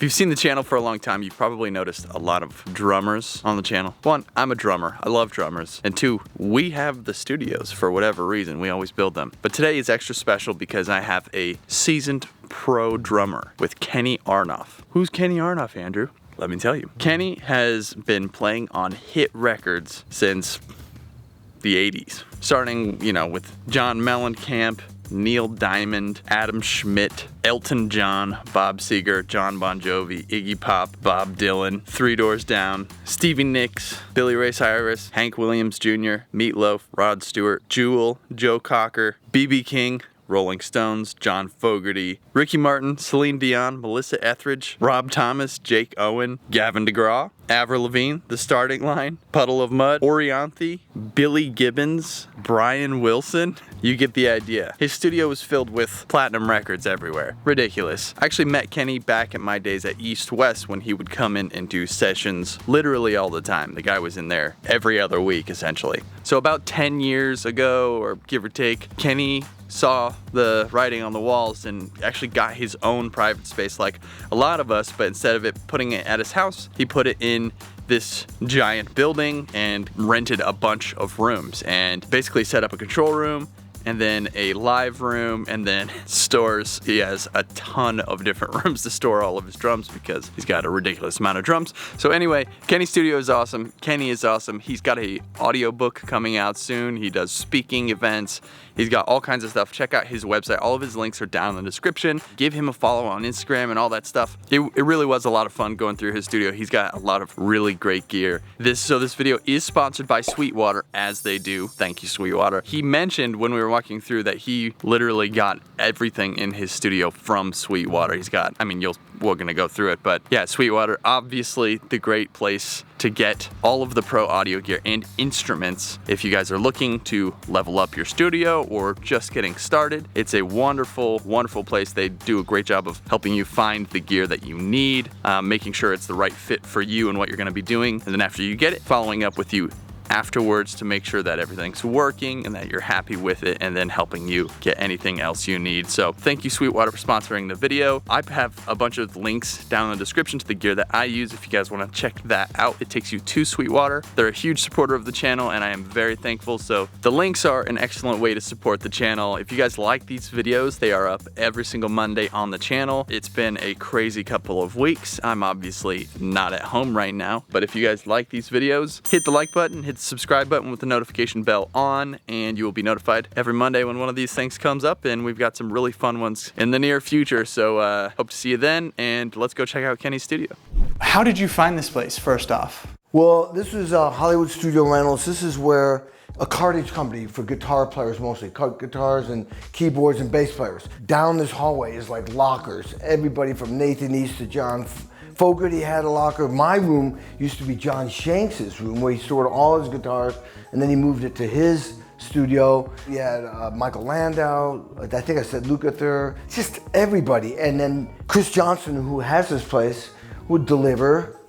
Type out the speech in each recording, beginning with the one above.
If you've seen the channel for a long time, you've probably noticed a lot of drummers on the channel. One, I'm a drummer. I love drummers. And two, we have the studios for whatever reason. We always build them. But today is extra special because I have a seasoned pro drummer with Kenny Aronoff. Who's Kenny Aronoff, Andrew? Let me tell you. Kenny has been playing on hit records since the 80s. Starting, with John Mellencamp, Neil Diamond, Adam Schmidt, Elton John, Bob Seger, John Bon Jovi, Iggy Pop, Bob Dylan, Three Doors Down, Stevie Nicks, Billy Ray Cyrus, Hank Williams Jr., Meatloaf, Rod Stewart, Jewel, Joe Cocker, B.B. King, Rolling Stones, John Fogerty, Ricky Martin, Celine Dion, Melissa Etheridge, Rob Thomas, Jake Owen, Gavin DeGraw, Avril Lavigne, The Starting Line, Puddle of Mudd, Orianthi, Billy Gibbons, Brian Wilson. You get the idea. His studio was filled with platinum records everywhere. Ridiculous. I actually met Kenny back at my days at East West when he would come in and do sessions literally all the time. The guy was in there every other week, essentially. So about 10 years ago, or give or take, Kenny saw the writing on the walls and actually got his own private space like a lot of us, but instead of putting it at his house, he put it in this giant building and rented a bunch of rooms and basically set up a control room and then a live room, and then stores. He has a ton of different rooms to store all of his drums because he's got a ridiculous amount of drums. So anyway, Kenny's studio is awesome. Kenny is awesome. He's got a audiobook coming out soon. He does speaking events. He's got all kinds of stuff. Check out his website. All of his links are down in the description. Give him a follow on Instagram and all that stuff. It really was a lot of fun going through his studio. He's got a lot of really great gear. This video is sponsored by Sweetwater, as they do. Thank you, Sweetwater. He mentioned when we were walking through that he literally got everything in his studio from Sweetwater. He's got, we're gonna go through it, but yeah, Sweetwater, obviously the great place to get all of the pro audio gear and instruments. If you guys are looking to level up your studio or just getting started, it's a wonderful, wonderful place. They do a great job of helping you find the gear that you need, making sure it's the right fit for you and what you're gonna be doing. And then after you get it, following up with you afterwards to make sure that everything's working and that you're happy with it, and then helping you get anything else you need. So thank you, Sweetwater, for sponsoring the video. I have a bunch of links down in the description to the gear that I use if you guys want to check that out. It takes you to Sweetwater. They're a huge supporter of the channel and I am very thankful. So the links are an excellent way to support the channel. If you guys like these videos, they are up every single Monday on the channel. It's been a crazy couple of weeks. I'm obviously not at home right now, but if you guys like these videos, hit the like button, hit the subscribe button with the notification bell on, and you will be notified every Monday when one of these things comes up, and we've got some really fun ones in the near future. So hope to see you then, and let's go check out Kenny's studio. How did you find this place, first off? Well, this is Hollywood Studio Rentals. This is where a cartage company for guitar players mostly, guitars and keyboards and bass players. Down this hallway is like lockers. Everybody from Nathan East to John Fogerty had a locker. My room used to be John Shanks' room where he stored all his guitars, and then he moved it to his studio. He had Michael Landau, I think I said Lukather, just everybody. And then Chris Johnson, who has this place, would deliver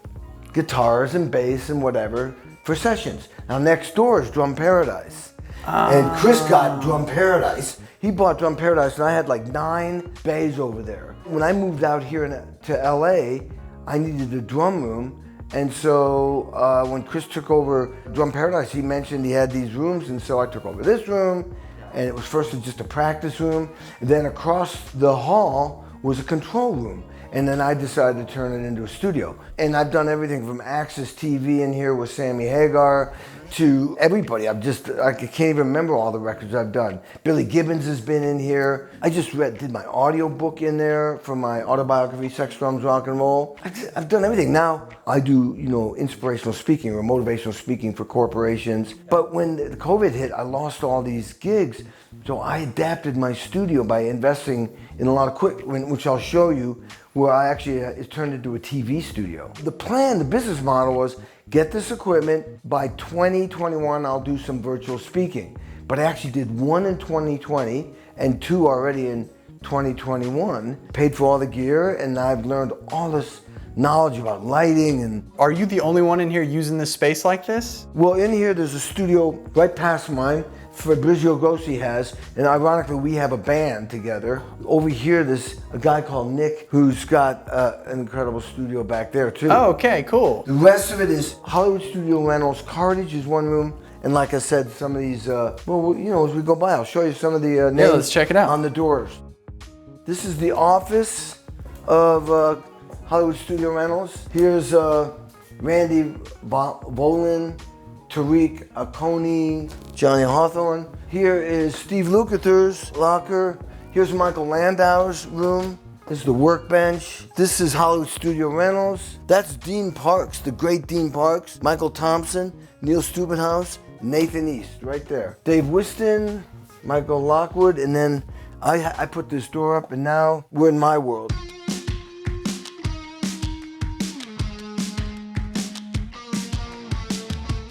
guitars and bass and whatever for sessions. Now next door is Drum Paradise. And Chris got Drum Paradise. He bought Drum Paradise and I had like 9 bays over there. When I moved out here to LA, I needed a drum room, and so when Chris took over Drum Paradise, he mentioned he had these rooms, and so I took over this room, and it was first just a practice room, and then across the hall was a control room, and then I decided to turn it into a studio. And I've done everything from Access TV in here with Sammy Hagar to everybody. I can't even remember all the records I've done. Billy Gibbons has been in here. I just did my audio book in there for my autobiography, Sex, Drums, Rock and Roll. I've done everything. Now I do, inspirational speaking or motivational speaking for corporations. But when the COVID hit, I lost all these gigs. So I adapted my studio by investing in a lot of equipment, which I'll show you, where I actually, it turned into a TV studio. The plan, the business model was, get this equipment, by 2021 I'll do some virtual speaking. But I actually did 1 in 2020 and 2 already in 2021, paid for all the gear, and I've learned all this knowledge about lighting. And are you the only one in here using this space like this? Well, in here there's a studio right past mine, Fabrizio Grossi has, and ironically we have a band together. Over here there's a guy called Nick who's got an incredible studio back there too. Oh, okay, cool. The rest of it is Hollywood Studio Rentals. Cartage is one room. And like I said, some of these, well, you know, as we go by, I'll show you some of the names let's check it out. on the doors. This is the office of Hollywood Studio Rentals. Here's Randy Bolin, Tariq Akoni, Johnny Hawthorne. Here is Steve Lukather's locker. Here's Michael Landau's room. This is the workbench. This is Hollywood Studio Rentals. That's Dean Parks, the great Dean Parks. Michael Thompson, Neil Stupidhouse, Nathan East, right there. Dave Whiston, Michael Lockwood, and then I put this door up, and now we're in my world.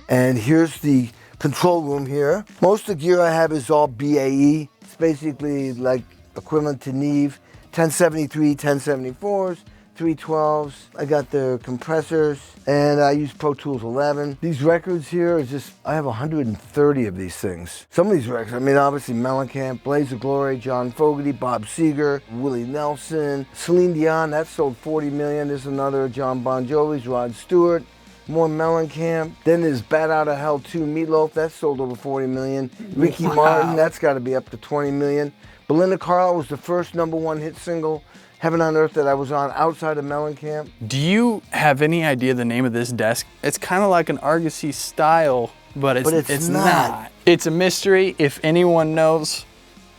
And here's the control room here. Most of the gear I have is all BAE. It's basically like equivalent to Neve. 1073, 1074s, 312s. I got the compressors, and I use Pro Tools 11. These records here is just, I have 130 of these things. Some of these records, I mean, obviously Mellencamp, Blaze of Glory, John Fogerty, Bob Seger, Willie Nelson, Celine Dion, that sold 40 million. There's another John Bon Jovi's, Rod Stewart. More Mellencamp. Then there's Bat Out of Hell 2, Meatloaf, that sold over 40 million. Ricky Martin, that's got to be up to 20 million. Belinda Carlisle was the first #1 hit single, Heaven on Earth, that I was on outside of Mellencamp. Do you have any idea the name of this desk? It's kind of like an Argosy style, but it's not. It's a mystery. If anyone knows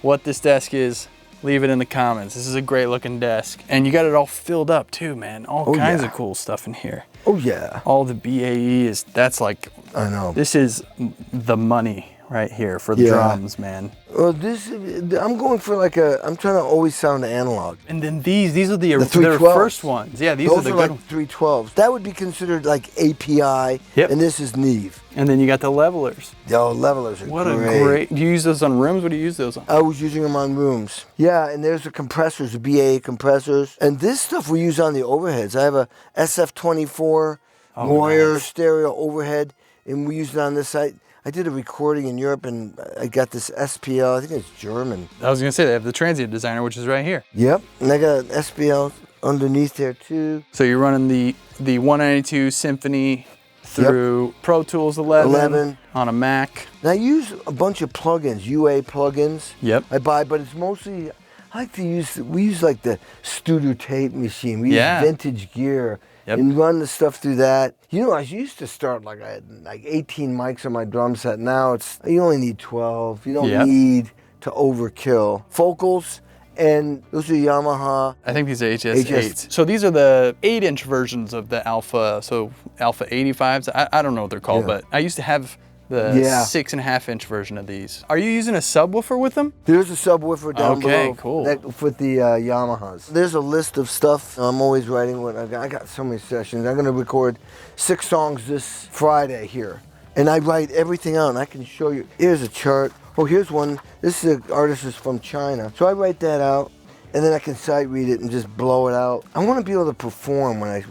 what this desk is, leave it in the comments. This is a great looking desk. And you got it all filled up too, man. All kinds of cool stuff in here. Oh yeah. All the BAE is, that's like, I know. This is the money right here for the drums, man. Well, I'm going for like I'm trying to always sound analog. And then these are the 312s. first ones. Yeah, these Those are the like good ones. 312s. That would be considered like API, and this is Neve. And then you got the levelers. Yo, levelers are What great. a great, do you use those on rooms? What do you use those on? I was using them on rooms. Yeah, and there's the compressors, the BAE compressors. And this stuff we use on the overheads. I have a SF24 Moyer stereo overhead, and we use it on this site. I did a recording in Europe, and I got this SPL, I think it's German. I was gonna say, they have the transient designer, which is right here. Yep, and I got an SPL underneath there too. So you're running the 192 Symphony through Pro Tools 11 on a Mac. And I use a bunch of plugins, UA plugins. Yep. I buy, but it's mostly, I like to use, we use like the Studio Tape machine. We use vintage gear. And run the stuff through that. You know, I used to start like, I had like 18 mics on my drum set. Now it's, you only need 12. You don't need to overkill. Focals, and those are Yamaha. I think these are HS8s. So these are the 8-inch versions of the Alpha, so Alpha 85s. I don't know what they're called, but I used to have the 6.5-inch version of these. Are you using a subwoofer with them? There's a subwoofer down below. Okay, cool. With the Yamahas. There's a list of stuff I'm always writing. I got so many sessions. I'm gonna record 6 songs this Friday here. And I write everything out, and I can show you. Here's a chart. Oh, here's one. This is an artist is from China. So I write that out, and then I can sight read it and just blow it out. I wanna be able to perform when I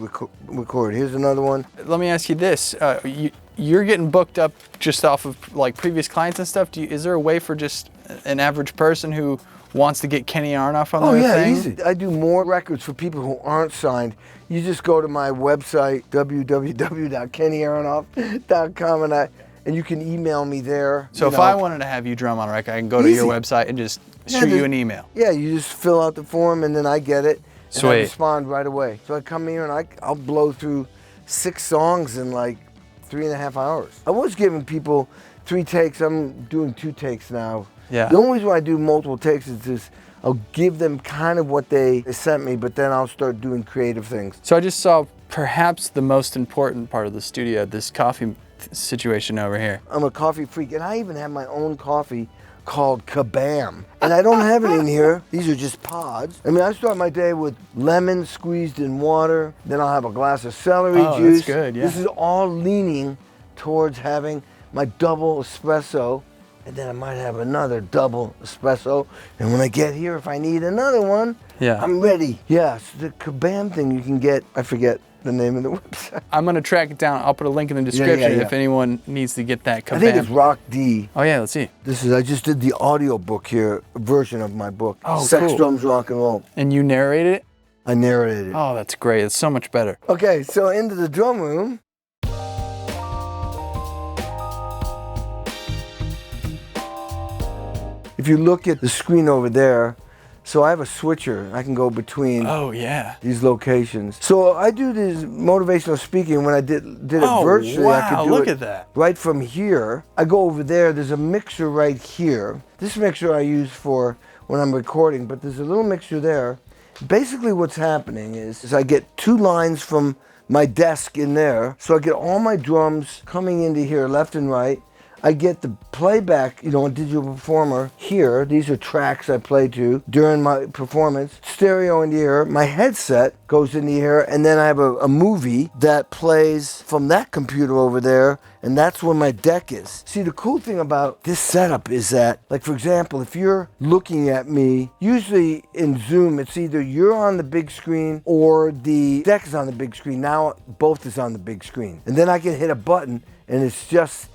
record. Here's another one. Let me ask you this. You're getting booked up just off of like previous clients and stuff. Is there a way for just an average person who wants to get Kenny Aronoff on their thing? Easy. I do more records for people who aren't signed. You just go to my website, www.kennyaronoff.com, and you can email me there. So if I wanted to have you drum on a record, I can go to your website and just shoot you an email. Yeah, you just fill out the form, and then I get it. Sweet. And I respond right away. So I come here and I'll blow through 6 songs in like 3.5 hours. I was giving people 3 takes. I'm doing 2 takes now. Yeah. The only reason why I do multiple takes is I'll give them kind of what they sent me, but then I'll start doing creative things. So I just saw perhaps the most important part of the studio, this coffee situation over here. I'm a coffee freak, and I even have my own coffee called Kabam. And I don't have it in here. These are just pods. I mean, I start my day with lemon squeezed in water. Then I'll have a glass of celery juice. That's good, yeah. This is all leaning towards having my double espresso. And then I might have another double espresso. And when I get here, if I need another one, I'm ready. Yeah, so the Kabam thing you can get, I forget the name of the website. I'm gonna track it down. I'll put a link in the description yeah. if anyone needs to get that. I think it's Rock D. Oh yeah, let's see. I just did the audio book here, version of my book. Oh, Sex, cool. Drums, Rock and Roll. And you narrated it? I narrated it. Oh, that's great. It's so much better. Okay, so into the drum room. If you look at the screen over there, so I have a switcher. I can go between these locations. So I do this motivational speaking. When I did it virtually, I could do look it at that. right from here. I go over there. There's a mixer right here. This mixer I use for when I'm recording, but there's a little mixer there. Basically what's happening is I get 2 lines from my desk in there. So I get all my drums coming into here left and right. I get the playback, you know, a digital performer here. These are tracks I play to during my performance. Stereo in the ear. My headset goes in the ear, and then I have a movie that plays from that computer over there, and that's where my deck is. See, the cool thing about this setup is that, like for example, if you're looking at me, usually in Zoom, it's either you're on the big screen or the deck is on the big screen. Now both is on the big screen. And then I can hit a button, and it's just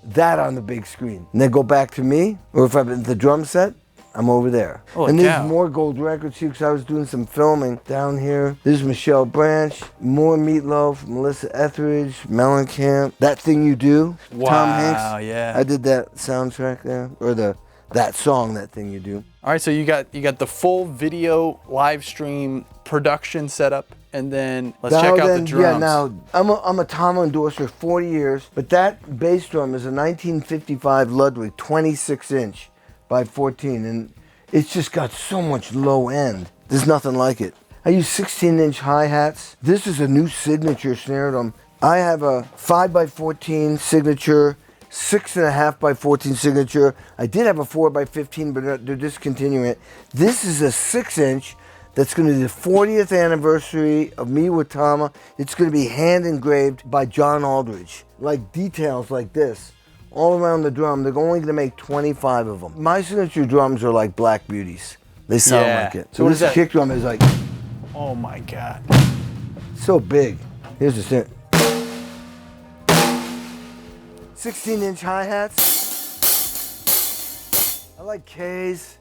that on the big screen. And then go back to me, or if I'm at the drum set, I'm over there. And there's more gold records here because I was doing some filming down here. There's Michelle Branch, more Meatloaf, Melissa Etheridge, Mellencamp, That Thing You Do, Tom Hanks. Yeah. I did that soundtrack there, or that song, That Thing You Do. All right, so you got the full video live stream production setup, and then let's check out the drums. Yeah, now I'm a Tama endorser 40 years, but that bass drum is a 1955 Ludwig 26-inch by 14, and it's just got so much low end. There's nothing like it. I use 16-inch hi-hats. This is a new signature snare drum. I have a 5x14 signature, 6.5 by 14 signature. I did have a 4 by 15, but they're discontinuing it. This is a 6-inch. That's going to be the 40th anniversary of me with Tama. It's going to be hand engraved by John Aldridge. Like details like this all around the drum. They're only going to make 25 of them. My signature drums are like black beauties. They sound like it. So this kick drum is like, oh my God, so big. Here's the thing. 16-inch hi-hats. I like K's.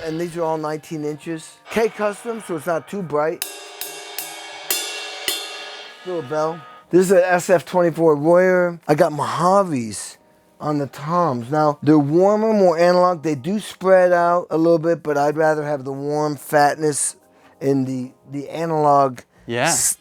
And these are all 19 inches. K custom, so it's not too bright. Little bell. This is an SF24 Royer. I got Mojaves on the toms. Now, they're warmer, more analog. They do spread out a little bit, but I'd rather have the warm fatness in the analog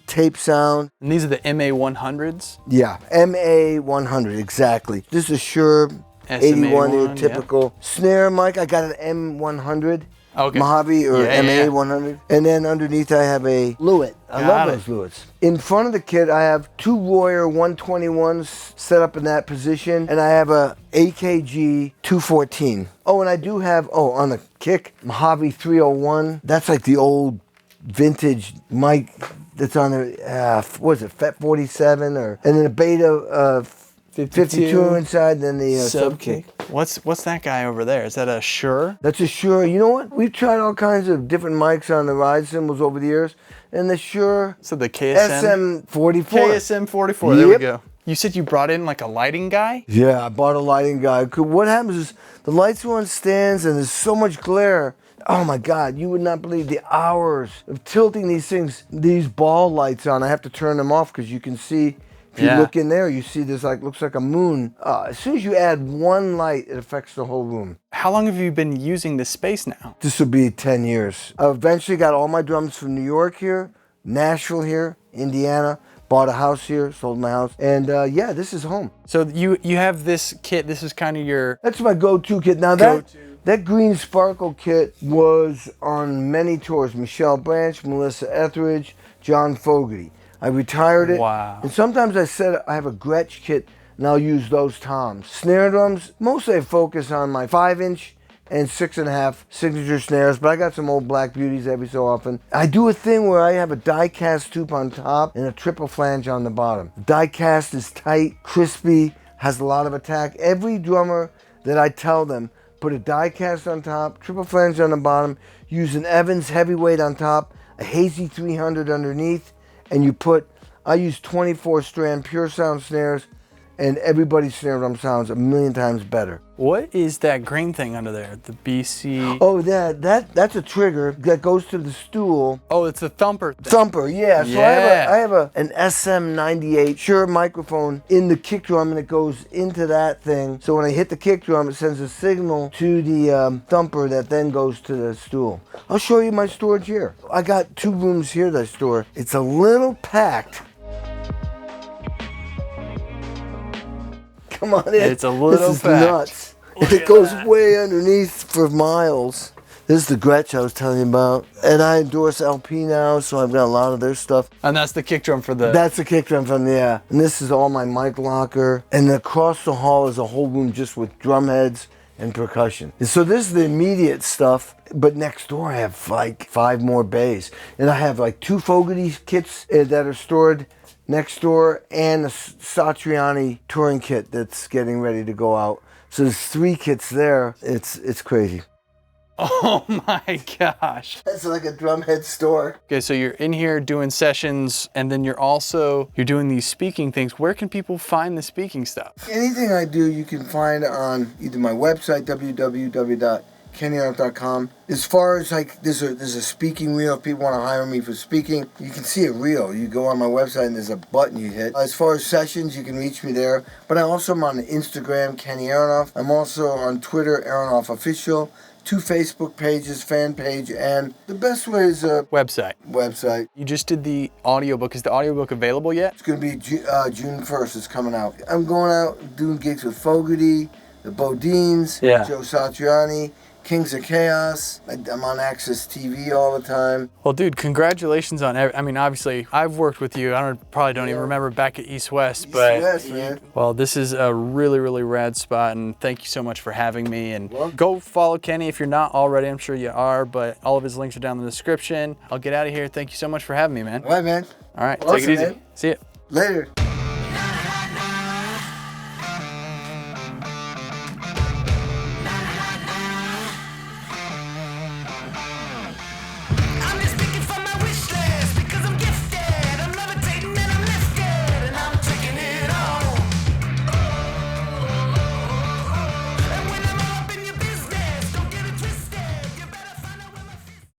tape sound. And these are the MA100s? Yeah, MA100, exactly. This is a Shure 81 here, typical. Snare mic, I got an M100. Mojave or MA100. And then underneath I have a Lewitt. I love those Lewitts. In front of the kit I have 2 Royer 121s set up in that position, and I have a AKG 214. Oh, and I do have, on the kick, Mojave 301. That's like the old vintage mic that's on the, what is it, FET 47, and then a Beta 52 inside, then the sub kick. What's that guy over there? Is that a Shure? That's a Shure. You know what? We've tried all kinds of different mics on the ride cymbals over the years, and the Shure. So the KSM SM44. KSM44. There we go. You said you brought in like a lighting guy? Yeah, I bought a lighting guy. What happens is the lights are on stands, and there's so much glare. Oh my God, you would not believe the hours of tilting these things, these ball lights on. I have to turn them off because you can see. If you look in there, you see this looks like a moon. As soon as you add one light, it affects the whole room. How long have you been using this space now? This will be 10 years. I eventually got all my drums from New York here, Nashville here, Indiana. Bought a house here, sold my house, and yeah, this is home. So you have this kit. This is kind of your. That's my go-to kit. Now that green sparkle kit was on many tours. Michelle Branch, Melissa Etheridge, John Fogerty. I retired it. Wow. And sometimes I said I have a Gretsch kit, and I'll use those toms. Snare drums, mostly I focus on my 5-inch and 6.5 signature snares, but I got some old black beauties every so often. I do a thing where I have a die-cast tube on top and a triple flange on the bottom. The die-cast is tight, crispy, has a lot of attack. Every drummer that I tell them, put a die-cast on top, triple flange on the bottom, use an Evans heavyweight on top, a hazy 300 underneath, and you put, I use 24 strand pure sound snares, and everybody's snare drum sounds a million times better. What is that green thing under there? The BC? Oh, that's a trigger that goes to the stool. Oh, it's a thumper thing. Thumper, yeah. So Yeah. I have an SM98 Shure microphone in the kick drum, and it goes into that thing. So when I hit the kick drum, it sends a signal to the thumper that then goes to the stool. I'll show you my storage here. I got 2 rooms here that I store. It's a little packed. Come on in. It's a little This is packed. nuts. It goes way underneath for miles. This is the Gretsch I was telling you about. And I endorse LP now, so I've got a lot of their stuff. And that's the kick drum for the... That's the kick drum from, yeah. And this is all my mic locker. And across the hall is a whole room just with drum heads and percussion. And so this is the immediate stuff. But next door I have like 5 more bays. And I have like 2 Fogarty kits that are stored next door, and a Satriani touring kit that's getting ready to go out. So there's 3 kits there. It's crazy. Oh my gosh. That's like a drumhead store. Okay, so you're in here doing sessions, and then you're doing these speaking things. Where can people find the speaking stuff? Anything I do, you can find on either my website, www.kennyaronoff.com. As far as like, there's a speaking reel. If people want to hire me for speaking, you can see a reel. You go on my website and there's a button you hit. As far as sessions, you can reach me there. But I also am on Instagram, Kenny Aronoff. I'm also on Twitter, Aronoff Official. 2 Facebook pages, fan page, and the best way is a website. You just did the audiobook. Is the audiobook available yet? It's going to be June 1st. It's coming out. I'm going out doing gigs with Fogarty, the Bodines, Joe Satriani, Kings of Chaos. I'm on Access TV all the time. Well, dude, congratulations on I mean, obviously, I've worked with you. I probably don't even remember back at East West, but East West, man. Well, this is a really, really rad spot, and thank you so much for having me. And go follow Kenny if you're not already. I'm sure you are, but all of his links are down in the description. I'll get out of here. Thank you so much for having me, man. All right, man. All right, Awesome, take it easy. Man. See ya. Later.